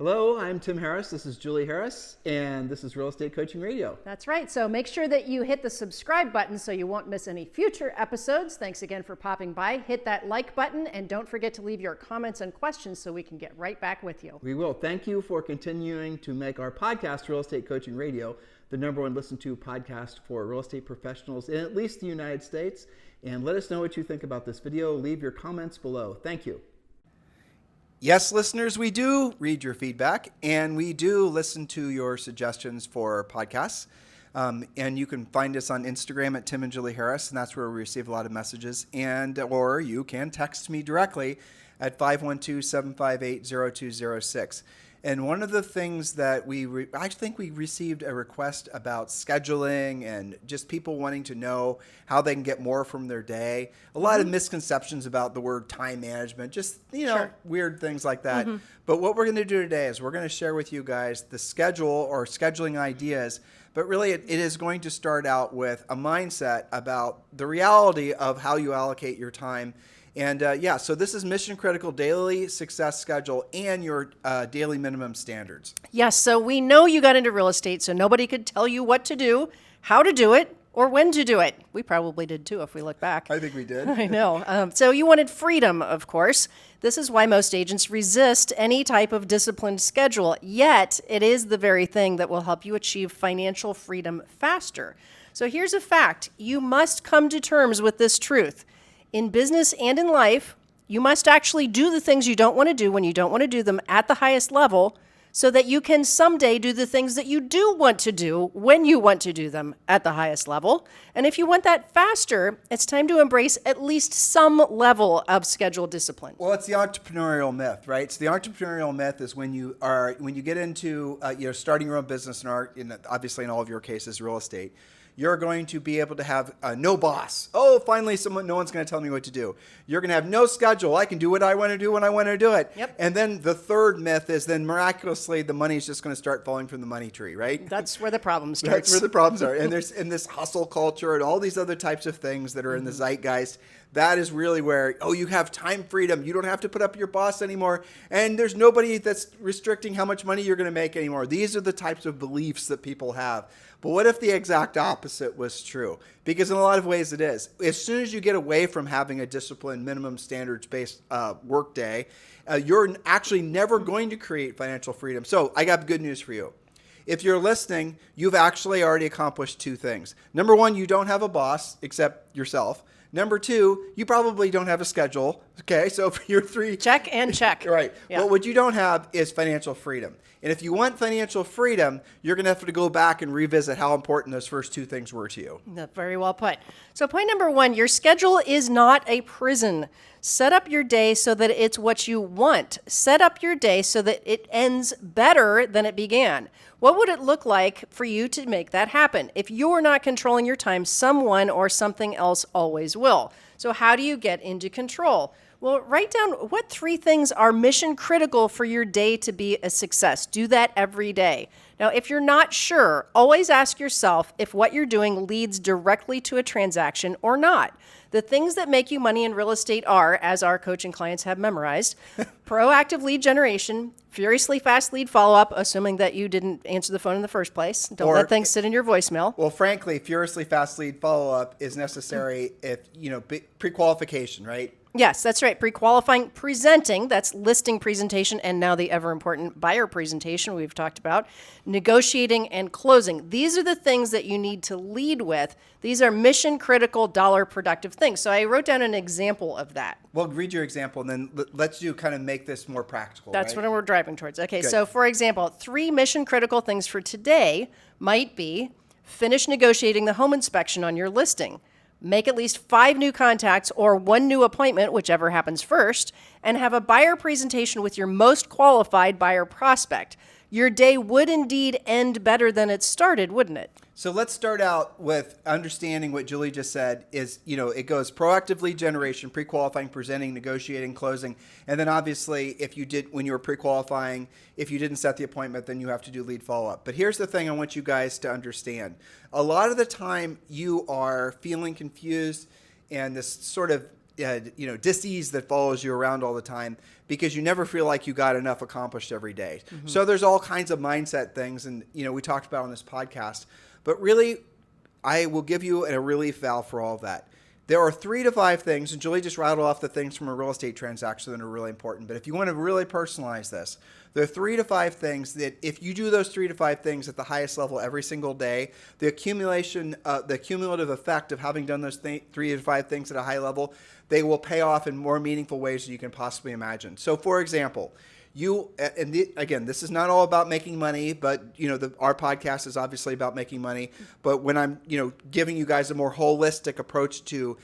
Hello, I'm Tim Harris. This is Julie Harris, and this is Real Estate Coaching Radio. That's right. So make sure that you hit the subscribe button so you won't miss any future episodes. Thanks again for popping by. Hit that like button, and don't forget to leave your comments and questions so we can get right back with you. We will. Thank you for continuing to make our podcast, Real Estate Coaching Radio, the #1 listened to podcast for real estate professionals in at least the United States. And let us know what you think about this video. Leave your comments below. Thank you. Yes, listeners, we do read your feedback and we do listen to your suggestions for podcasts. And you can find us on Instagram at Tim and Julie Harris, and that's where we receive a lot of messages. Or you can text me directly at 512-758-0206. And one of the things that I think we received a request about scheduling and just people wanting to know how they can get more from their day. A lot of misconceptions about the word time management, just, weird things like that. But what we're going to do today is we're going to share with you guys the schedule or scheduling ideas. But really, it is going to start out with a mindset about the reality of how you allocate your time. And so this is Mission Critical Daily Success Schedule and your daily minimum standards. Yes, so we know you got into real estate, so nobody could tell you what to do, how to do it, or when to do it. We probably did too if we look back. I think we did. I know. So you wanted freedom, of course. This is why most agents resist any type of disciplined schedule, yet it is the very thing that will help you achieve financial freedom faster. So here's a fact. You must come to terms with this truth. In business and in life, you must actually do the things you don't want to do when you don't want to do them at the highest level so that you can someday do the things that you do want to do when you want to do them at the highest level. And if you want that faster, it's time to embrace at least some level of schedule discipline. Well, it's the entrepreneurial myth, right? So the entrepreneurial myth is when you get into starting your own business, obviously in all of your cases, real estate. You're going to be able to have no boss. Oh, finally, no one's going to tell me what to do. You're going to have no schedule. I can do what I want to do when I want to do it. Yep. And then the third myth is then miraculously the money's just going to start falling from the money tree, right? That's where the problem starts. That's where the problems are. And there's in this hustle culture and all these other types of things that are in the zeitgeist. That is really where, you have time freedom. You don't have to put up your boss anymore. And there's nobody that's restricting how much money you're going to make anymore. These are the types of beliefs that people have. But what if the exact opposite was true? Because in a lot of ways it is. As soon as you get away from having a disciplined, minimum standards-based work day, you're actually never going to create financial freedom. So I got good news for you. If you're listening, you've actually already accomplished two things. Number one, you don't have a boss except yourself. Number two, you probably don't have a schedule. Okay, so for your three... Check and check. Right. Yeah. Well, what you don't have is financial freedom. And if you want financial freedom, you're going to have to go back and revisit how important those first two things were to you. Very well put. So point number one, your schedule is not a prison. Set up your day so that it's what you want. Set up your day so that it ends better than it began. What would it look like for you to make that happen? If you're not controlling your time, someone or something else always will. So how do you get into control? Well, write down what 3 things are mission critical for your day to be a success. Do that every day. Now, if you're not sure, always ask yourself if what you're doing leads directly to a transaction or not. The things that make you money in real estate are, as our coaching clients have memorized, proactive lead generation, furiously fast lead follow-up, assuming that you didn't answer the phone in the first place. Don't let things sit in your voicemail. Well, frankly, furiously fast lead follow-up is necessary if, pre-qualification, right? Yes, that's right. Pre-qualifying, presenting, that's listing presentation, and now the ever-important buyer presentation we've talked about, negotiating and closing. These are the things that you need to lead with. These are mission-critical, dollar-productive things. So I wrote down an example of that. Well, read your example, and then let's kind of make this more practical. That's right? what we're driving towards. Okay, Good. So for example, 3 mission-critical things for today might be finish negotiating the home inspection on your listing. Make at least 5 new contacts or 1 new appointment, whichever happens first, and have a buyer presentation with your most qualified buyer prospect. Your day would indeed end better than it started, wouldn't it? So let's start out with understanding what Julie just said is, it goes proactive lead generation, pre-qualifying, presenting, negotiating, closing. And then obviously when you were pre-qualifying, if you didn't set the appointment, then you have to do lead follow-up. But here's the thing I want you guys to understand. A lot of the time you are feeling confused and this sort of dis-ease that follows you around all the time because you never feel like you got enough accomplished every day. So there's all kinds of mindset things, and we talked about on this podcast. But really, I will give you a relief valve for all of that. There are 3 to 5 things, and Julie just rattled off the things from a real estate transaction that are really important. But if you want to really personalize this, there are 3 to 5 things that if you do those 3 to 5 things at the highest level every single day, the cumulative effect of having done those 3 to 5 things at a high level, they will pay off in more meaningful ways than you can possibly imagine. So, for example, again, this is not all about making money, but our podcast is obviously about making money. But when I'm giving you guys a more holistic approach to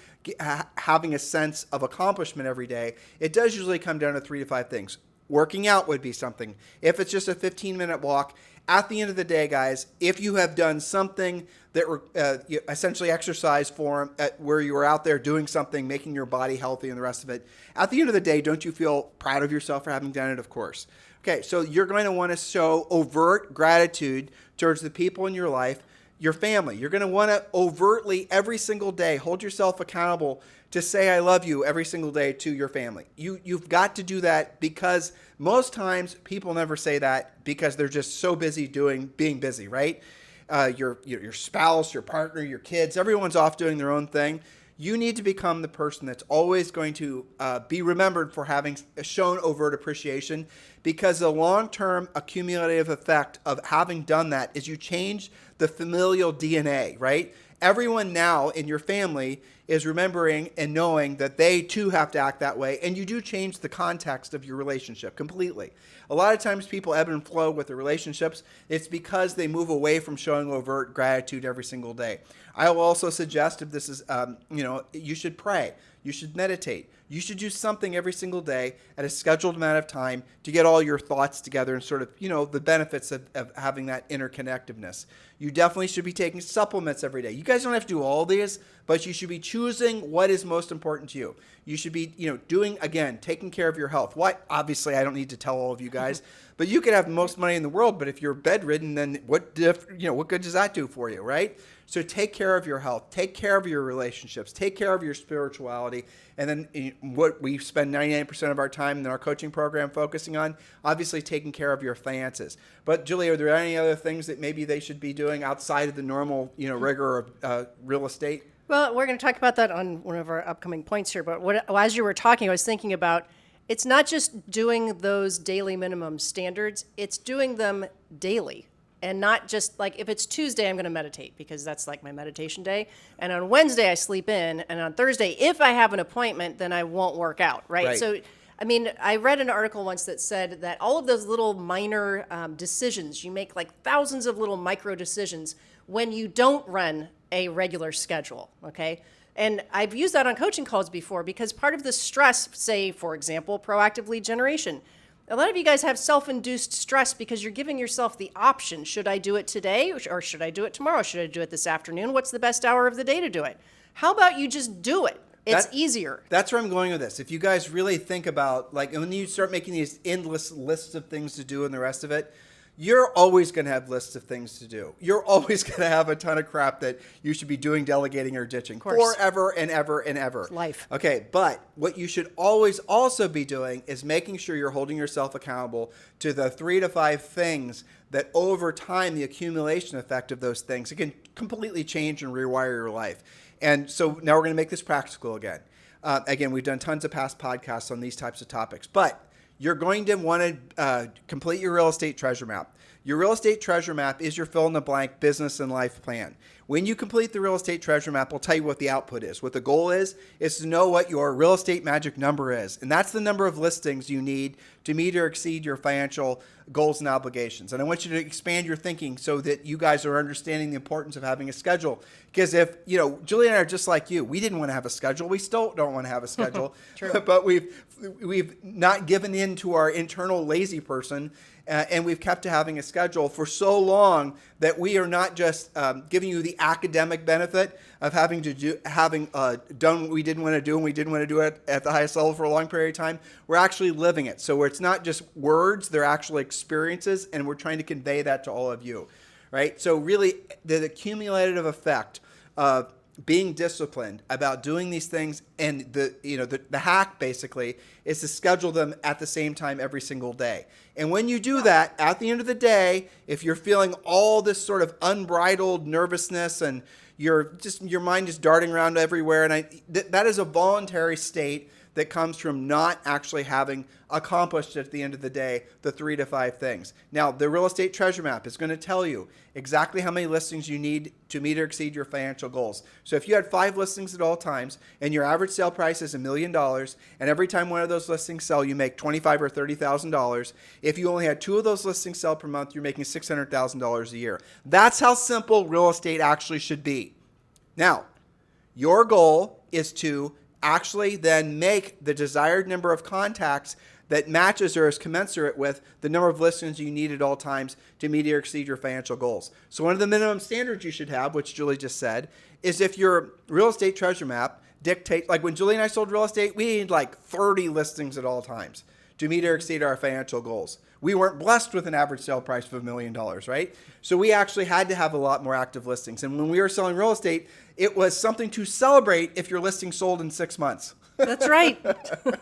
having a sense of accomplishment every day, it does usually come down to 3 to 5 things. Working out would be something. If it's just a 15-minute walk, at the end of the day, guys, if you have done something that essentially exercise form where you were out there doing something, making your body healthy and the rest of it, at the end of the day, don't you feel proud of yourself for having done it? Of course. Okay, so you're going to want to show overt gratitude towards the people in your life, your family. You're going to want to overtly every single day hold yourself accountable to say I love you every single day to your family. You've got to do that because most times people never say that because they're just so busy being busy, right? Your spouse, your partner, your kids, everyone's off doing their own thing. You need to become the person that's always going to be remembered for having shown overt appreciation, because the long-term accumulative effect of having done that is you change the familial DNA, right? Everyone now in your family is remembering and knowing that they too have to act that way, and you do change the context of your relationship completely. A lot of times people ebb and flow with their relationships. It's because they move away from showing overt gratitude every single day. I will also suggest, if this is, you should pray. You should meditate. You should do something every single day at a scheduled amount of time to get all your thoughts together and sort of, the benefits of having that interconnectedness. You definitely should be taking supplements every day. You guys don't have to do all these, but you should be choosing what is most important to you. You should be, taking care of your health. Obviously, I don't need to tell all of you guys, but you could have the most money in the world, but if you're bedridden, then what good does that do for you, right? So take care of your health, take care of your relationships, take care of your spirituality, and then what we spend 99% of our time in our coaching program focusing on, obviously taking care of your finances. But Julie, are there any other things that maybe they should be doing outside of the normal, rigor of real estate? Well, we're going to talk about that on one of our upcoming points here. But as you were talking, I was thinking about it's not just doing those daily minimum standards, it's doing them daily. And not just like, if it's Tuesday, I'm going to meditate because that's like my meditation day. And on Wednesday, I sleep in. And on Thursday, if I have an appointment, then I won't work out, right? So, I read an article once that said that all of those little minor decisions, you make like thousands of little micro decisions when you don't run a regular schedule, okay? And I've used that on coaching calls before because part of the stress, say, for example, proactive lead generation. A lot of you guys have self-induced stress because you're giving yourself the option. Should I do it today or should I do it tomorrow? Should I do it this afternoon? What's the best hour of the day to do it? How about you just do it? It's easier. That's where I'm going with this. If you guys really think about, like, when you start making these endless lists of things to do and the rest of it, you're always going to have lists of things to do. You're always going to have a ton of crap that you should be doing, delegating, or ditching forever and ever and ever. It's life. Okay, but what you should always also be doing is making sure you're holding yourself accountable to the 3 to 5 things that over time, the accumulation effect of those things, it can completely change and rewire your life. And so now we're going to make this practical again. Again, we've done tons of past podcasts on these types of topics, but you're going to want to complete your real estate treasure map. Your real estate treasure map is your fill-in-the-blank business and life plan. When you complete the real estate treasure map, I'll tell you what the output is. What the goal is to know what your real estate magic number is. And that's the number of listings you need to meet or exceed your financial goals and obligations. And I want you to expand your thinking so that you guys are understanding the importance of having a schedule. Because if, Julie and I are just like you, we didn't want to have a schedule. We still don't want to have a schedule. True. But we've not given in to our internal lazy person, and we've kept to having a schedule for so long that we are not just giving you the academic benefit of having done what we didn't want to do, and we didn't want to do it at the highest level for a long period of time. We're actually living it. So it's not just words, they're actual experiences, and we're trying to convey that to all of you, right? So really, the cumulative effect of being disciplined about doing these things, and the hack basically is to schedule them at the same time every single day. And when you do that, at the end of the day, if you're feeling all this sort of unbridled nervousness and your mind is darting around everywhere, and that is a voluntary state that comes from not actually having accomplished at the end of the day the 3 to 5 things. Now, the real estate treasure map is going to tell you exactly how many listings you need to meet or exceed your financial goals. So if you had 5 listings at all times and your average sale price is $1 million, and every time one of those listings sell, you make $25,000 or $30,000. If you only had 2 of those listings sell per month, you're making $600,000 a year. That's how simple real estate actually should be. Now, your goal is to actually then make the desired number of contacts that matches or is commensurate with the number of listings you need at all times to meet or exceed your financial goals. So one of the minimum standards you should have, which Julie just said, is if your real estate treasure map dictates, like when Julie and I sold real estate, we needed like 30 listings at all times to meet or exceed our financial goals. We weren't blessed with an average sale price of $1 million, right? So we actually had to have a lot more active listings. And when we were selling real estate, it was something to celebrate if your listing sold in 6 months. That's right.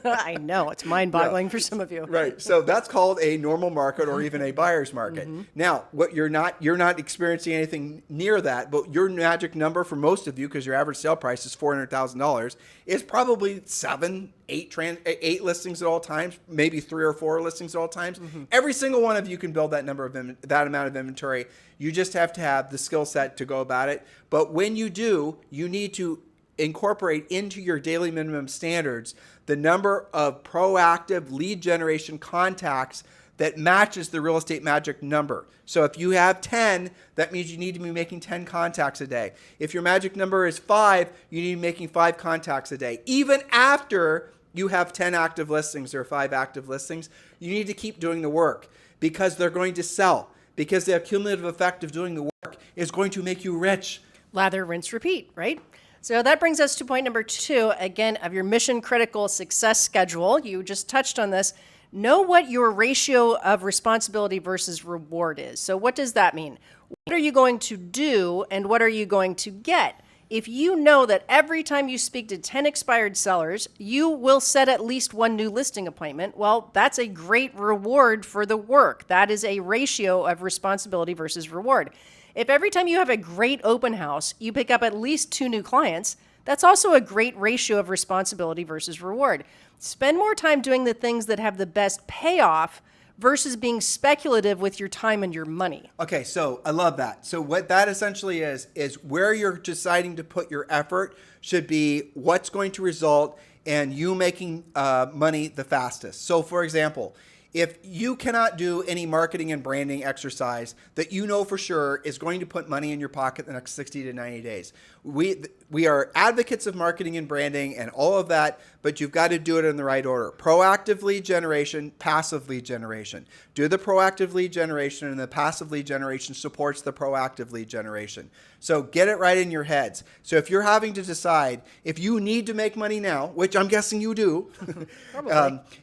I know. It's mind-boggling for some of you. Right. So that's called a normal market or even a buyer's market. Mm-hmm. Now, what you're not experiencing anything near that, but your magic number for most of you, because your average sale price is $400,000, is probably 7, 8 listings at all times, maybe 3 or 4 listings at all times. Mm-hmm. Every single one of you can build that that amount of inventory. You just have to have the skill set to go about it. But when you do, you need to incorporate into your daily minimum standards the number of proactive lead generation contacts that matches the real estate magic number. So if you have 10, that means you need to be making 10 contacts a day. If your magic number is 5, you need to be making 5 contacts a day. Even after you have 10 active listings or 5 active listings, you need to keep doing the work because they're going to sell. Because the accumulative effect of doing the work is going to make you rich. Lather, rinse, repeat, right? So that brings us to point number 2, again, of your mission critical success schedule. You just touched on this. Know what your ratio of responsibility versus reward is. So what does that mean? What are you going to do and what are you going to get? If you know that every time you speak to 10 expired sellers, you will set at least 1 new listing appointment, well, that's a great reward for the work. That is a ratio of responsibility versus reward. If every time you have a great open house, you pick up at least 2 new clients, that's also a great ratio of responsibility versus reward. Spend more time doing the things that have the best payoff versus being speculative with your time and your money. Okay, so I love that. So what that essentially is where you're deciding to put your effort should be what's going to result in you making money the fastest. So for example, if you cannot do any marketing and branding exercise that you know for sure is going to put money in your pocket the next 60 to 90 days, we are advocates of marketing and branding and all of that, but you've got to do it in the right order. Proactive lead generation, passive lead generation. Do the proactive lead generation, and the passive lead generation supports the proactive lead generation. So get it right in your heads. So if you're having to decide if you need to make money now, which I'm guessing you do,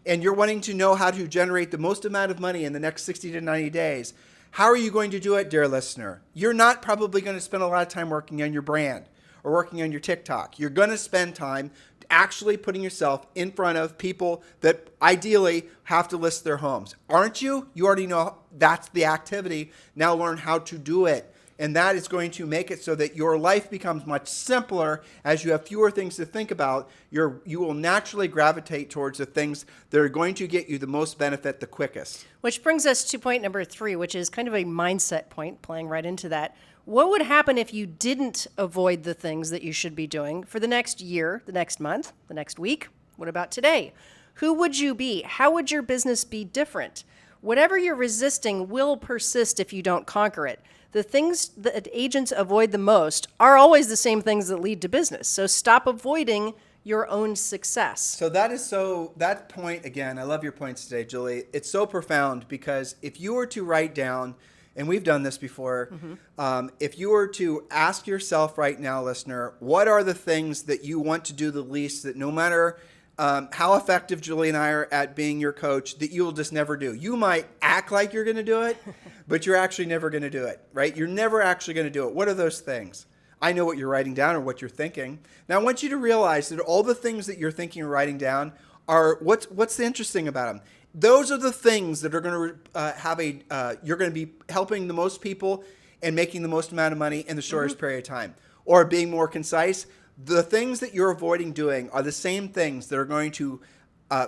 and you're wanting to know how to generate the most amount of money in the next 60 to 90 days, how are you going to do it, dear listener? You're not probably going to spend a lot of time working on your brand or working on your TikTok. You're going to spend time actually putting yourself in front of people that ideally have to list their homes. Aren't you? You already know that's the activity. Now learn how to do it. And that is going to make it so that your life becomes much simpler as you have fewer things to think about. You will naturally gravitate towards the things that are going to get you the most benefit the quickest. Which brings us to point number 3, which is kind of a mindset point, playing right into that. What would happen if you didn't avoid the things that you should be doing for the next year, the next month, the next week? What about today? Who would you be? How would your business be different? Whatever you're resisting will persist if you don't conquer it. The things that agents avoid the most are always the same things that lead to business. So stop avoiding your own success. So that point, again, I love your points today, Julie. It's so profound because if you were to write down, and we've done this before, if you were to ask yourself right now, listener, what are the things that you want to do the least that no matter how effective Julie and I are at being your coach, that you'll just never do. You might act like you're going to do it, but you're actually never going to do it, right? You're never actually going to do it. What are those things? I know what you're writing down or what you're thinking. Now, I want you to realize that all the things that you're thinking or writing down are what's interesting about them. Those are the things that are going to you're going to be helping the most people and making the most amount of money in the shortest period of time. Or being more concise, the things that you're avoiding doing are the same things that are going to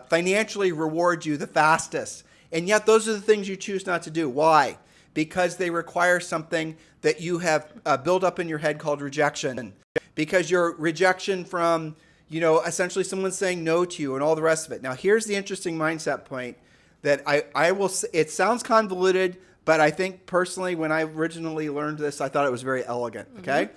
financially reward you the fastest. And yet those are the things you choose not to do. Why? Because they require something that you have built up in your head called rejection. Because your rejection from, essentially someone saying no to you and all the rest of it. Now, here's the interesting mindset point that I will say. It sounds convoluted, but I think personally when I originally learned this, I thought it was very elegant, okay?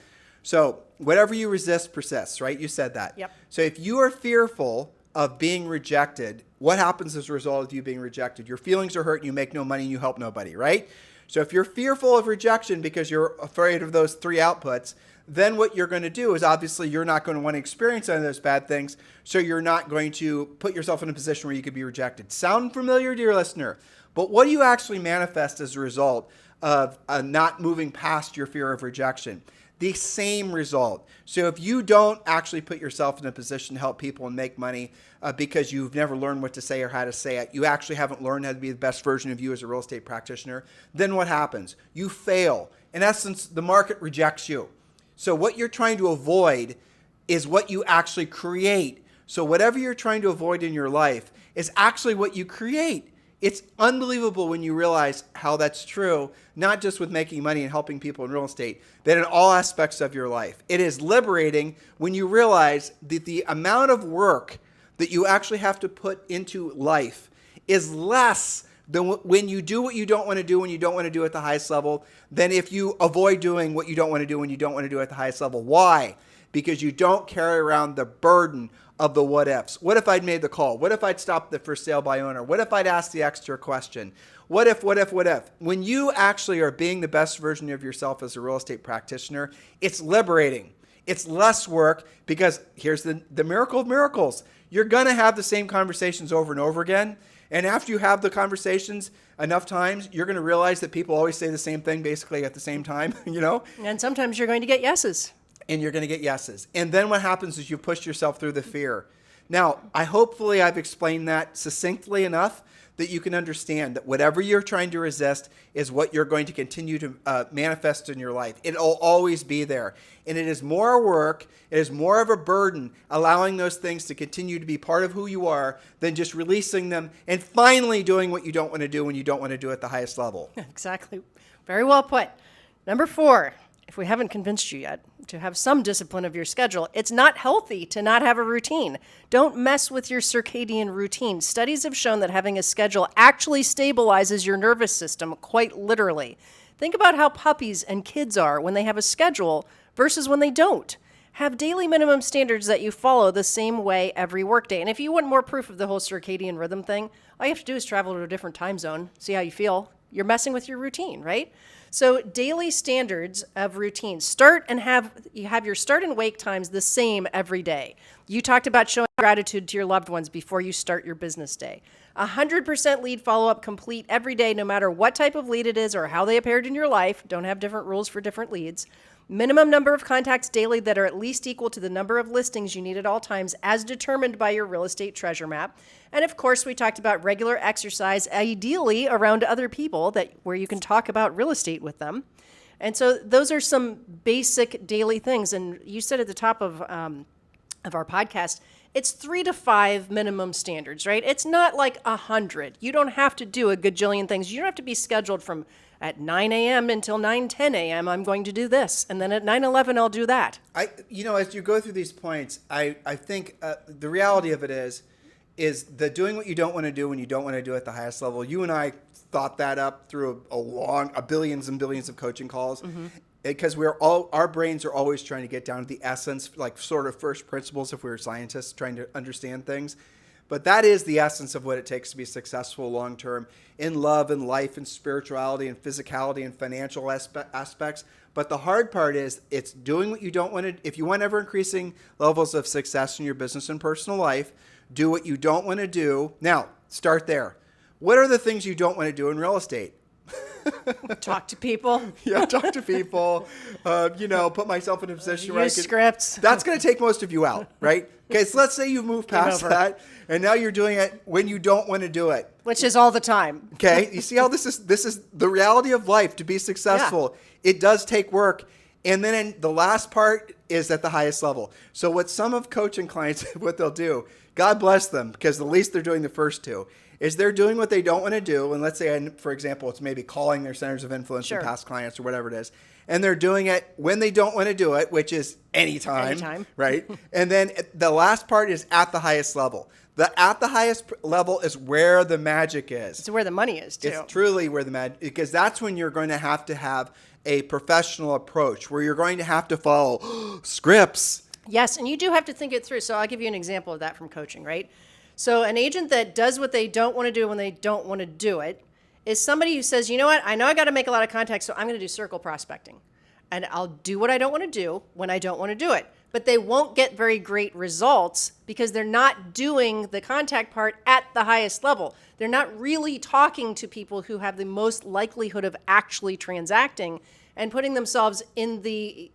So whatever you resist persists, right? You said that. Yep. So if you are fearful of being rejected, what happens as a result of you being rejected? Your feelings are hurt and you make no money and you help nobody, right? So if you're fearful of rejection because you're afraid of those three outputs, then what you're going to do is obviously you're not going to want to experience any of those bad things. So you're not going to put yourself in a position where you could be rejected. Sound familiar, dear listener? But what do you actually manifest as a result of not moving past your fear of rejection? The same result. So if you don't actually put yourself in a position to help people and make money because you've never learned what to say or how to say it, you actually haven't learned how to be the best version of you as a real estate practitioner, then what happens? You fail. In essence, the market rejects you. So what you're trying to avoid is what you actually create. So whatever you're trying to avoid in your life is actually what you create. It's unbelievable when you realize how that's true, not just with making money and helping people in real estate, but in all aspects of your life. It is liberating when you realize that the amount of work that you actually have to put into life is less than when you do what you don't want to do when you don't want to do at the highest level than if you avoid doing what you don't want to do when you don't want to do at the highest level. Why? Because you don't carry around the burden of the what ifs. What if I'd made the call? What if I'd stopped the for sale by owner? What if I'd asked the extra question? What if? When you actually are being the best version of yourself as a real estate practitioner, it's liberating. It's less work because here's the miracle of miracles. You're going to have the same conversations over and over again. And after you have the conversations enough times, you're going to realize that people always say the same thing basically at the same time, And sometimes you're going to get yeses. And you're going to get yeses. And then what happens is you push yourself through the fear. Now, hopefully I've explained that succinctly enough that you can understand that whatever you're trying to resist is what you're going to continue to manifest in your life. It'll always be there. And it is more work, it is more of a burden allowing those things to continue to be part of who you are than just releasing them and finally doing what you don't want to do when you don't want to do at the highest level. Exactly. Very well put. Number 4. If we haven't convinced you yet, to have some discipline of your schedule. It's not healthy to not have a routine. Don't mess with your circadian routine. Studies have shown that having a schedule actually stabilizes your nervous system, quite literally. Think about how puppies and kids are when they have a schedule versus when they don't. Have daily minimum standards that you follow the same way every workday. And if you want more proof of the whole circadian rhythm thing, all you have to do is travel to a different time zone, see how you feel. You're messing with your routine, right? So daily standards of routine. You have your start and wake times the same every day. You talked about showing gratitude to your loved ones before you start your business day. 100% lead follow-up complete every day, no matter what type of lead it is or how they appeared in your life. Don't have different rules for different leads. Minimum number of contacts daily that are at least equal to the number of listings you need at all times as determined by your real estate treasure map. And of course, we talked about regular exercise, ideally around other people where you can talk about real estate with them. And so those are some basic daily things. And you said at the top of our podcast, it's 3 to 5 minimum standards, right? It's not like 100. You don't have to do a gajillion things. You don't have to be scheduled from at 9 a.m. until 9:10 a.m. I'm going to do this. And then at 9:11, I'll do that. As you go through these points, I think the reality of it is the doing what you don't want to do when you don't want to do it at the highest level. You and I thought that up through a billions and billions of coaching calls. Because our brains are always trying to get down to the essence, like sort of first principles if we were scientists trying to understand things. But that is the essence of what it takes to be successful long-term in love and life and spirituality and physicality and financial aspects. But the hard part is it's doing what you don't want to. If you want ever increasing levels of success in your business and personal life, do what you don't want to do. Now, start there. What are the things you don't want to do in real estate? Talk to people. Yeah, talk to people, put myself in a position where I Use can, scripts. That's going to take most of you out, right? Okay, so let's say you've moved past over. that, and now you're doing it when you don't want to do it. Which is all the time. Okay, you see how this is the reality of life. To be successful, it does take work. And then the last part is at the highest level. So what some of coaching clients, what they'll do, God bless them, because at least they're doing the first two, is they're doing what they don't want to do. And let's say, for example, it's maybe calling their centers of influence and past clients or whatever it is. And they're doing it when they don't want to do it, which is anytime. Right? And then the last part is at the highest level. At the highest level is where the magic is. It's where the money is, too. It's truly where the magic, because that's when you're going to have a professional approach, where you're going to have to follow scripts. Yes, and you do have to think it through. So I'll give you an example of that from coaching, right? So an agent that does what they don't want to do when they don't want to do it is somebody who says, you know what, I know I got to make a lot of contacts, so I'm going to do circle prospecting. And I'll do what I don't want to do when I don't want to do it. But they won't get very great results because they're not doing the contact part at the highest level. They're not really talking to people who have the most likelihood of actually transacting and putting themselves in the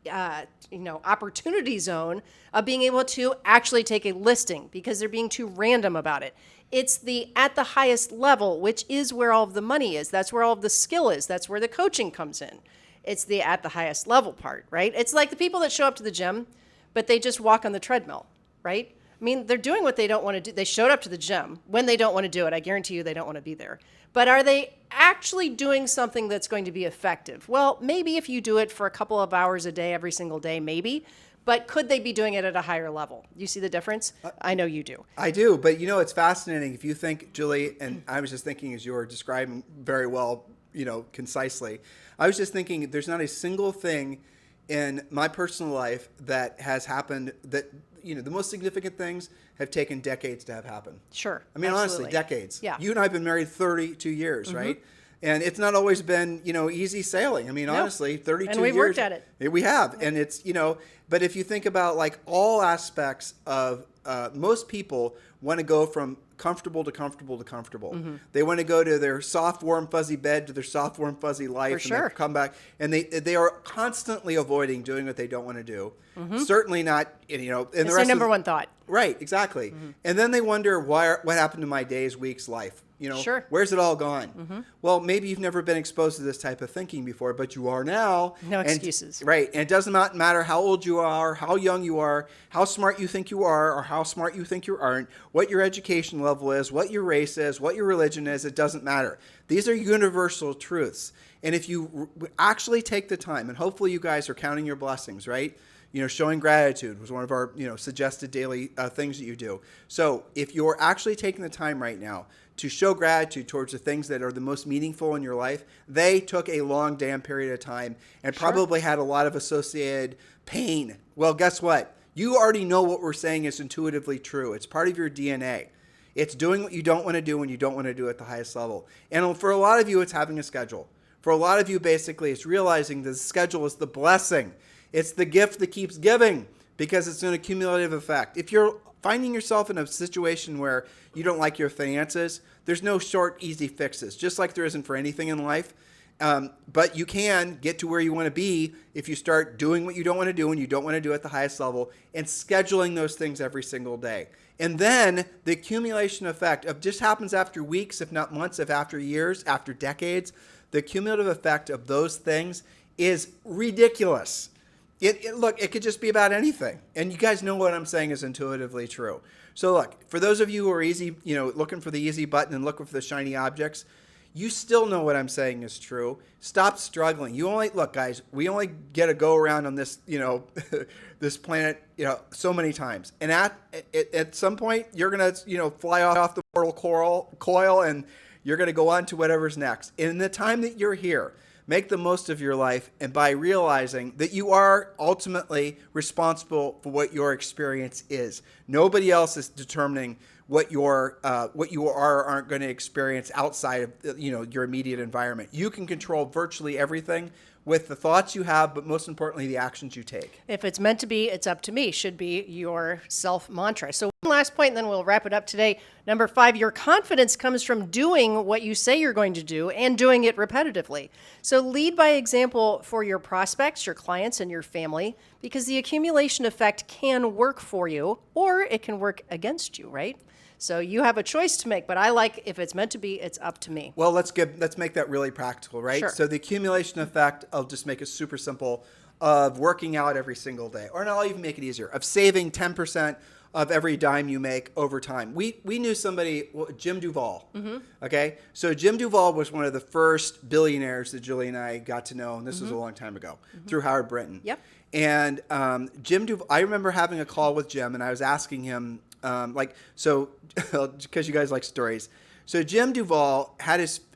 opportunity zone of being able to actually take a listing because they're being too random about it. It's the at the highest level, which is where all of the money is. That's where all of the skill is. That's where the coaching comes in. It's the at the highest level part, right? It's like the people that show up to the gym, but they just walk on the treadmill, right? I mean, they're doing what they don't want to do. They showed up to the gym when they don't want to do it. I guarantee you they don't want to be there. But are they actually doing something that's going to be effective? Well, maybe if you do it for a couple of hours a day, every single day, maybe. But could they be doing it at a higher level? You see the difference? I know you do. I do. But, it's fascinating. If you think, Julie, and I was just thinking as you were describing very well, concisely, I was just thinking there's not a single thing in my personal life that has happened that, the most significant things have taken decades to have happen. Sure. I mean, absolutely. honestly, decades. Yeah. You and I have been married 32 years, right? And it's not always been, easy sailing. I mean, honestly, 32 years. And we've worked at it. We have. And it's, but if you think about like all aspects of, most people want to go from comfortable to comfortable to comfortable. They want to go to their soft, warm, fuzzy bed, to their soft, warm, fuzzy life. For and sure. then come back. And they are constantly avoiding doing what they don't want to do. Certainly not, and It's the their rest number one thought. Right, exactly. And then they wonder what happened to my days, weeks, life. Sure. Where's it all gone? Well, maybe you've never been exposed to this type of thinking before, but you are now. No excuses. Right. And it doesn't matter how old you are, how young you are, how smart you think you are, or how smart you think you aren't, what your education level is, what your race is, what your religion is. It doesn't matter. These are universal truths. And if you actually take the time, and hopefully you guys are counting your blessings, right? Showing gratitude was one of our, suggested daily things that you do. So if you're actually taking the time right now to show gratitude towards the things that are the most meaningful in your life, they took a long damn period of time and probably had a lot of associated pain. Well, guess what? You already know what we're saying is intuitively true. It's part of your DNA. It's doing what you don't want to do when you don't want to do it at the highest level. And for a lot of you, it's having a schedule. For a lot of you, basically, it's realizing the schedule is the blessing. It's the gift that keeps giving because it's an accumulative effect. If you're finding yourself in a situation where you don't like your finances, there's no short, easy fixes, just like there isn't for anything in life. But you can get to where you want to be if you start doing what you don't want to do and you don't want to do at the highest level and scheduling those things every single day. And then the accumulation effect of just happens after weeks, if not months, if after years, after decades. The cumulative effect of those things is ridiculous. Look, it could just be about anything. And you guys know what I'm saying is intuitively true. So look, for those of you who are easy, looking for the easy button and looking for the shiny objects, you still know what I'm saying is true. Stop struggling. Look, guys, we only get a go around on this, this planet, so many times. And at some point, you're going to, fly off the mortal coil and you're going to go on to whatever's next. In the time that you're here, make the most of your life, and by realizing that you are ultimately responsible for what your experience is. Nobody else is determining what you are or aren't going to experience outside of your immediate environment. You can control virtually everything with the thoughts you have, but most importantly, the actions you take. If it's meant to be, it's up to me should be your self mantra. So one last point, and then we'll wrap it up today. Number 5, your confidence comes from doing what you say you're going to do and doing it repetitively. So lead by example for your prospects, your clients, and your family, because the accumulation effect can work for you or it can work against you, right? So you have a choice to make, but I like if it's meant to be, it's up to me. Well, let's make that really practical, right? Sure. So the accumulation effect, I'll just make it super simple, of working out every single day, or I'll even make it easier, of saving 10% of every dime you make over time. We knew somebody, Jim Duvall. Okay, so Jim Duvall was one of the first billionaires that Julie and I got to know, and this was a long time ago, through Howard Brinton. Yep. And Jim Duvall, I remember having a call with Jim, and I was asking him, because you guys like stories. So Jim Duvall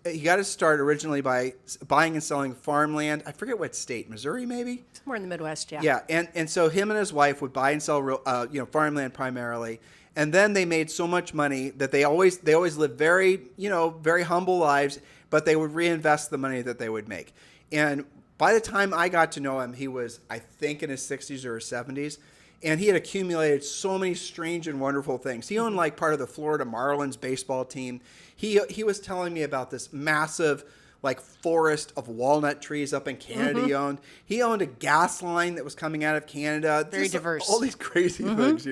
he got his start originally by buying and selling farmland. I forget what state, Missouri maybe? Somewhere in the Midwest, yeah. Yeah, and so him and his wife would buy and sell farmland primarily. And then they made so much money that they always lived very humble lives, but they would reinvest the money that they would make. And by the time I got to know him, he was, I think, in his 60s or his 70s. And he had accumulated so many strange and wonderful things. He owned like part of the Florida Marlins baseball team. He was telling me about this massive like forest of walnut trees up in Canada. He owned a gas line that was coming out of Canada. Very diverse. All these crazy things,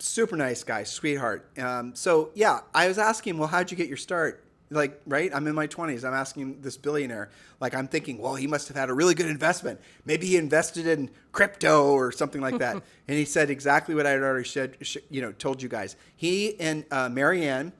super nice guy, sweetheart. So yeah, I was asking him, well, how'd you get your start? Like, right? I'm in my 20s. I'm asking this billionaire. Like, I'm thinking, well, he must have had a really good investment. Maybe he invested in crypto or something like that. And he said exactly what I had already told you guys. He and Marianne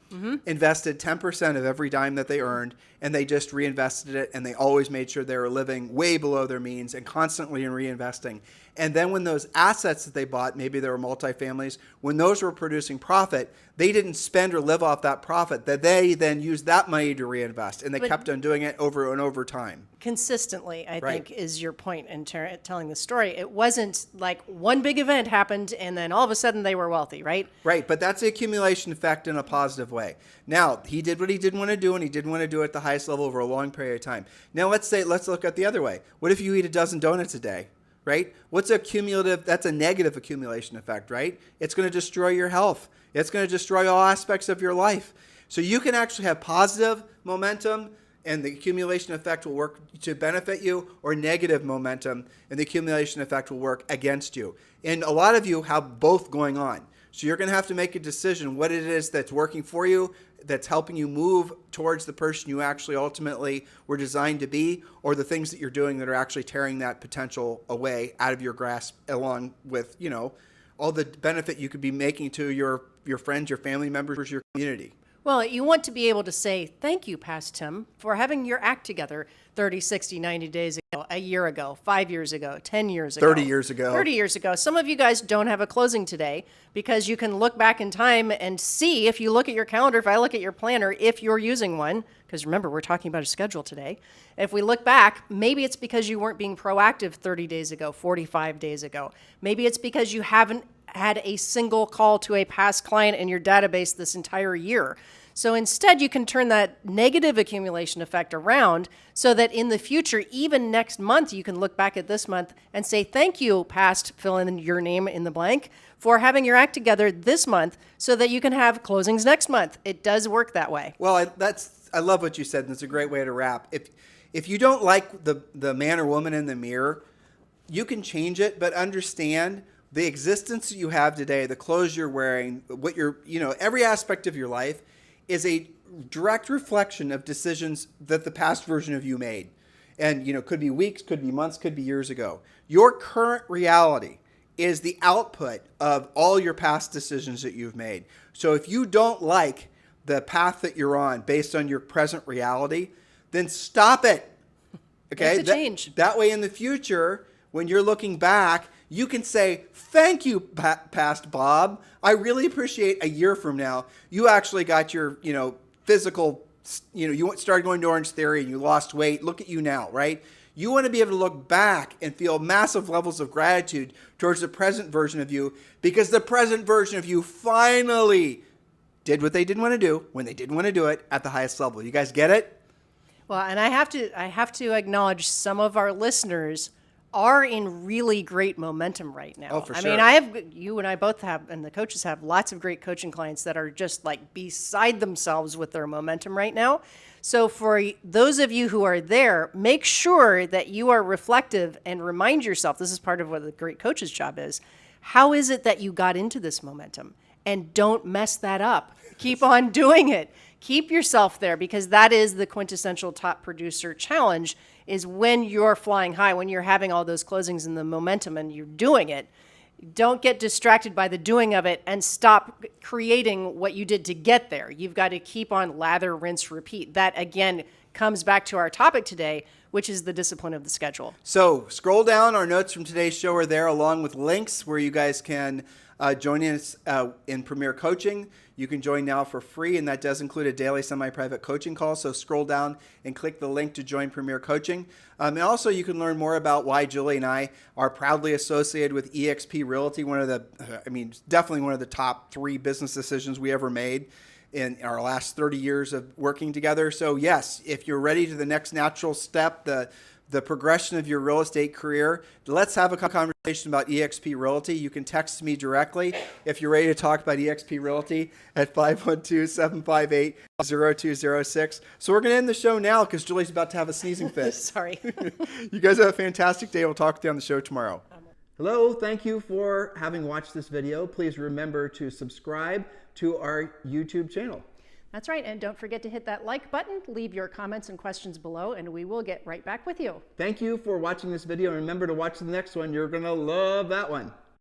invested 10% of every dime that they earned, and they just reinvested it, and they always made sure they were living way below their means and constantly reinvesting. And then when those assets that they bought, maybe they were multifamilies, when those were producing profit, they didn't spend or live off that profit, that they then used that money to reinvest. And they kept on doing it over and over time. Consistently, I think, is your point in telling the story. It wasn't like one big event happened and then all of a sudden they were wealthy, right? Right, but that's the accumulation effect in a positive way. Now, he did what he didn't want to do, and he didn't want to do it at the highest level over a long period of time. Now, let's look at the other way. What if you eat a dozen donuts a day? Right? What's accumulative? That's a negative accumulation effect, right? It's going to destroy your health. It's going to destroy all aspects of your life. So you can actually have positive momentum, and the accumulation effect will work to benefit you, or negative momentum, and the accumulation effect will work against you. And a lot of you have both going on. So you're going to have to make a decision what it is that's working for you, that's helping you move towards the person you actually ultimately were designed to be, or the things that you're doing that are actually tearing that potential away out of your grasp, along with, all the benefit you could be making to your friends, your family members, your community. Well, you want to be able to say, thank you, past Tim, for having your act together 30, 60, 90 days ago, a year ago, 5 years ago, 10 years ago. 30 years ago. 30 years ago. Some of you guys don't have a closing today because you can look back in time and see, if you look at your calendar, if I look at your planner, if you're using one, because remember, we're talking about a schedule today. If we look back, maybe it's because you weren't being proactive 30 days ago, 45 days ago. Maybe it's because you haven't had a single call to a past client in your database this entire year. So instead, you can turn that negative accumulation effect around so that in the future, even next month, you can look back at this month and say, thank you, past, fill in your name in the blank, for having your act together this month so that you can have closings next month. It does work that way. Well, I love what you said, and it's a great way to wrap. If you don't like the man or woman in the mirror, you can change it, but understand the existence that you have today, the clothes you're wearing, what every aspect of your life is a direct reflection of decisions that the past version of you made. And, could be weeks, could be months, could be years ago. Your current reality is the output of all your past decisions that you've made. So if you don't like the path that you're on based on your present reality, then stop it. Okay? Make the change. That way in the future, when you're looking back, you can say, thank you, past Bob. I really appreciate a year from now, you actually got your, physical, you started going to Orange Theory and you lost weight. Look at you now, right? You want to be able to look back and feel massive levels of gratitude towards the present version of you, because the present version of you finally did what they didn't want to do when they didn't want to do it at the highest level. You guys get it? Well, and I have to acknowledge some of our listeners are in really great momentum right now. Oh, for I sure. mean, you and I both have, and the coaches have, lots of great coaching clients that are just like beside themselves with their momentum right now. So for those of you who are there, make sure that you are reflective and remind yourself, this is part of what the great coach's job is. How is it that you got into this momentum? And don't mess that up. Keep on doing it. Keep yourself there, because that is the quintessential top producer challenge, is when you're flying high, when you're having all those closings and the momentum and you're doing it. Don't get distracted by the doing of it and stop creating what you did to get there. You've got to keep on lather, rinse, repeat. That, again, comes back to our topic today, which is the discipline of the schedule. So scroll down. Our notes from today's show are there, along with links where you guys can join us in Premier Coaching. You can join now for free, and that does include a daily semi-private coaching call. So scroll down and click the link to join Premier Coaching. And also you can learn more about why Julie and I are proudly associated with eXp Realty, definitely one of the top 3 business decisions we ever made in our last 30 years of working together. So yes, if you're ready to the next natural step, the progression of your real estate career, let's have a conversation about eXp Realty. You can text me directly if you're ready to talk about eXp Realty at 512-758-0206. So we're going to end the show now because Julie's about to have a sneezing fit. Sorry. You guys have a fantastic day. We'll talk to you on the show tomorrow. Hello, thank you for having watched this video. Please remember to subscribe to our YouTube channel. That's right. And don't forget to hit that like button, leave your comments and questions below, and we will get right back with you. Thank you for watching this video. Remember to watch the next one. You're going to love that one.